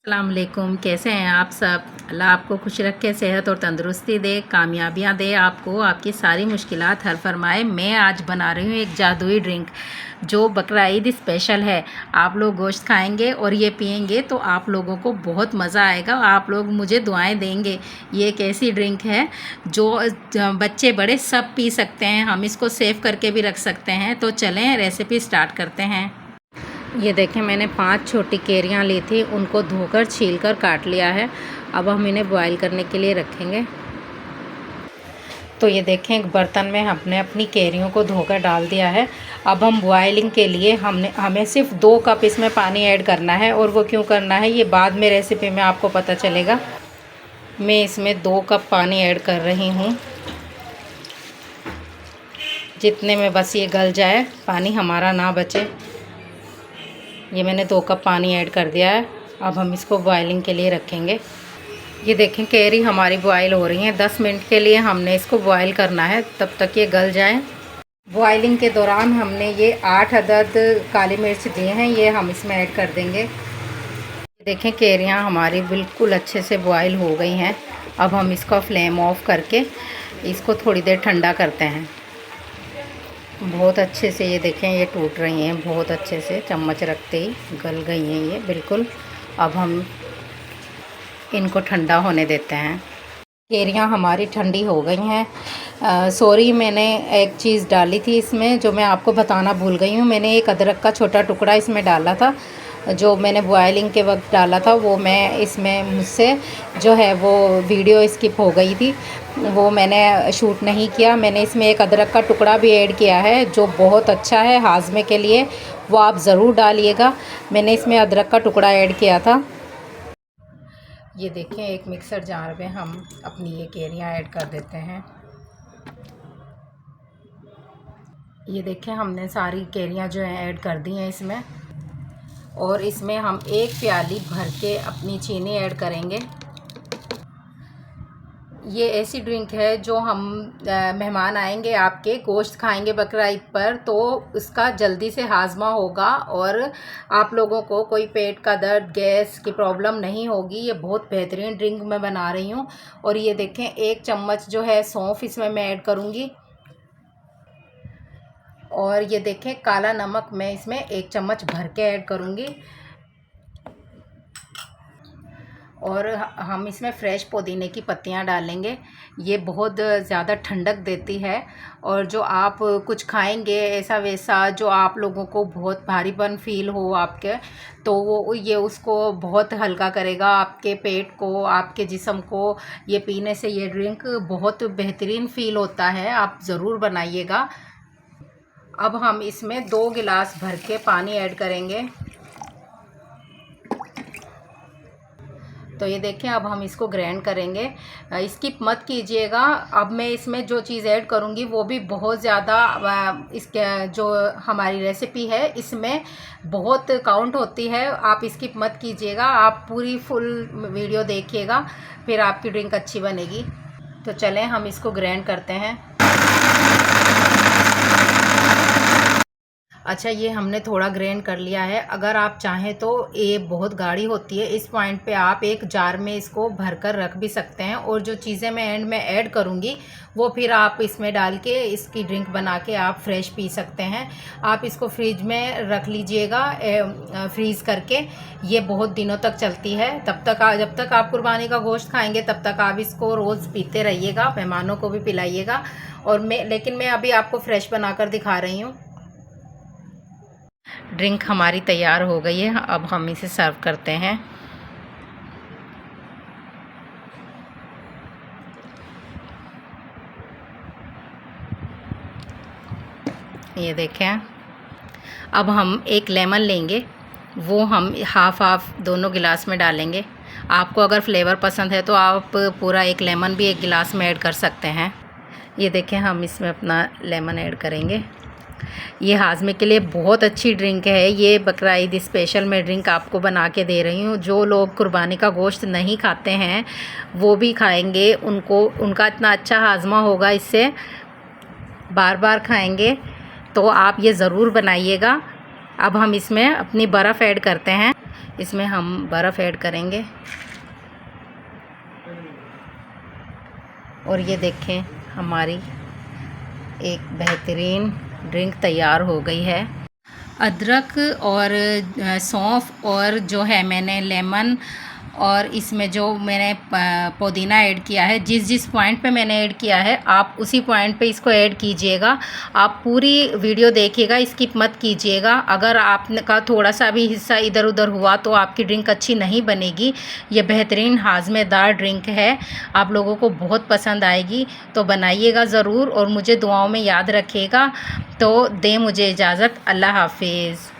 अस्सलाम वालेकुम। कैसे हैं आप सब? अल्लाह आपको खुश रखे, सेहत और तंदुरुस्ती दे, कामयाबियाँ दे आपको, आपकी सारी मुश्किलात हल फरमाए। मैं आज बना रही हूँ एक जादुई ड्रिंक जो बकरा ईद स्पेशल है। आप लोग गोश्त खाएंगे और ये पियेंगे तो आप लोगों को बहुत मज़ा आएगा। आप लोग मुझे दुआएं देंगे। ये एक ऐसी ड्रिंक है जो बच्चे बड़े सब पी सकते हैं। हम इसको सेव करके भी रख सकते हैं। तो चलें रेसिपी स्टार्ट करते हैं। ये देखें, मैंने 5 छोटी केरियाँ ली थी, उनको धोकर छीलकर काट लिया है। अब हम इन्हें बॉईल करने के लिए रखेंगे। तो ये देखें, एक बर्तन में हमने अपनी केरियों को धोकर डाल दिया है। अब हम बॉयलिंग के लिए हमें सिर्फ 2 कप इसमें पानी ऐड करना है। और वो क्यों करना है ये बाद में रेसिपी में आपको पता चलेगा। मैं इसमें 2 कप पानी ऐड कर रही हूँ, जितने में बस ये गल जाए, पानी हमारा ना बचे। ये मैंने 2 कप पानी ऐड कर दिया है। अब हम इसको बॉयलिंग के लिए रखेंगे। ये देखें, केरी हमारी बॉयल हो रही हैं। 10 मिनट के लिए हमने इसको बॉयल करना है, तब तक ये गल जाएं। बॉयलिंग के दौरान हमने ये 8 अदद काली मिर्च दिए हैं, ये हम इसमें ऐड कर देंगे। देखें, केरियाँ हमारी बिल्कुल अच्छे से बॉयल हो गई हैं। अब हम इसका फ्लेम ऑफ करके इसको थोड़ी देर ठंडा करते हैं। बहुत अच्छे से ये देखें, ये टूट रही हैं बहुत अच्छे से, चम्मच रखते ही गल गई हैं ये बिल्कुल। अब हम इनको ठंडा होने देते हैं। केरियाँ हमारी ठंडी हो गई हैं। सॉरी, मैंने एक चीज़ डाली थी इसमें जो मैं आपको बताना भूल गई हूँ। मैंने एक अदरक का छोटा टुकड़ा इसमें डाला था, जो मैंने बॉयलिंग के वक्त डाला था। वो मैं इसमें मुझसे जो है वो वीडियो स्किप हो गई थी, वो मैंने शूट नहीं किया। मैंने इसमें एक अदरक का टुकड़ा भी ऐड किया है जो बहुत अच्छा है हाजमे के लिए, वो आप ज़रूर डालिएगा। मैंने इसमें अदरक का टुकड़ा ऐड किया था। ये देखें, एक मिक्सर जार में हम अपनी ये केरियाँ ऐड कर देते हैं। ये देखें, हमने सारी केरियाँ जो हैं ऐड कर दी हैं इसमें। और इसमें हम 1 प्याली भर के अपनी चीनी ऐड करेंगे। ये ऐसी ड्रिंक है जो हम मेहमान आएंगे आपके, गोश्त खाएंगे बकरा ईद पर, तो उसका जल्दी से हाजमा होगा और आप लोगों को कोई पेट का दर्द, गैस की प्रॉब्लम नहीं होगी। ये बहुत बेहतरीन ड्रिंक मैं बना रही हूँ। और ये देखें, 1 चम्मच जो है सौंफ इसमें मैं ऐड करूँगी। और ये देखें, काला नमक मैं इसमें 1 चम्मच भर के ऐड करूँगी। और हम इसमें फ्रेश पुदीने की पत्तियां डालेंगे। ये बहुत ज़्यादा ठंडक देती है। और जो आप कुछ खाएंगे ऐसा वैसा जो आप लोगों को बहुत भारीपन फील हो आपके, तो वो ये उसको बहुत हल्का करेगा, आपके पेट को, आपके जिस्म को। ये पीने से ये ड्रिंक बहुत बेहतरीन फ़ील होता है। आप ज़रूर बनाइएगा। अब हम इसमें 2 गिलास भर के पानी ऐड करेंगे। तो ये देखें, अब हम इसको ग्राइंड करेंगे। स्किप मत कीजिएगा। अब मैं इसमें जो चीज़ ऐड करूँगी वो भी बहुत ज़्यादा, इसके जो हमारी रेसिपी है इसमें बहुत काउंट होती है। आप स्किप मत कीजिएगा, आप पूरी फुल वीडियो देखिएगा, फिर आपकी ड्रिंक अच्छी बनेगी। तो चलें हम इसको ग्राइंड करते हैं। अच्छा, ये हमने थोड़ा ग्राइंड कर लिया है। अगर आप चाहें तो ये बहुत गाढ़ी होती है, इस पॉइंट पे आप एक जार में इसको भरकर रख भी सकते हैं। और जो चीज़ें मैं एंड में ऐड करूँगी वो फिर आप इसमें डाल के इसकी ड्रिंक बना के आप फ्रेश पी सकते हैं। आप इसको फ्रिज में रख लीजिएगा, फ्रीज़ करके। ये बहुत दिनों तक चलती है। जब तक आप कुर्बानी का गोश्त खाएँगे तब तक आप इसको रोज़ पीते रहिएगा, मेहमानों को भी पिलाइएगा। और लेकिन मैं अभी आपको फ्रेश बनाकर दिखा रही हूँ। ड्रिंक हमारी तैयार हो गई है। अब हम इसे सर्व करते हैं। ये देखें, अब हम एक लेमन लेंगे, वो हम हाफ दोनों गिलास में डालेंगे। आपको अगर फ्लेवर पसंद है तो आप पूरा एक लेमन भी एक गिलास में ऐड कर सकते हैं। ये देखें, हम इसमें अपना लेमन ऐड करेंगे। ये हाजमे के लिए बहुत अच्छी ड्रिंक है। ये बकरा ईद स्पेशल मैं ड्रिंक आपको बना के दे रही हूँ। जो लोग कुर्बानी का गोश्त नहीं खाते हैं वो भी खाएंगे, उनका इतना अच्छा हाजमा होगा, इससे बार बार खाएंगे। तो आप ये ज़रूर बनाइएगा। अब हम इसमें अपनी बर्फ़ ऐड करते हैं। इसमें हम बर्फ़ ऐड करेंगे और ये देखें हमारी एक बेहतरीन ड्रिंक तैयार हो गई है। अदरक और सौंफ और जो है मैंने लेमन और इसमें जो मैंने पुदीना ऐड किया है, जिस जिस पॉइंट पे मैंने ऐड किया है आप उसी पॉइंट पे इसको ऐड कीजिएगा। आप पूरी वीडियो देखिएगा, स्किप मत कीजिएगा। अगर आपका थोड़ा सा भी हिस्सा इधर उधर हुआ तो आपकी ड्रिंक अच्छी नहीं बनेगी। ये बेहतरीन हाज़मेदार ड्रिंक है, आप लोगों को बहुत पसंद आएगी, तो बनाइएगा ज़रूर और मुझे दुआओं में याद रखिएगा। तो दें मुझे इजाज़त, अल्लाह हाफिज़।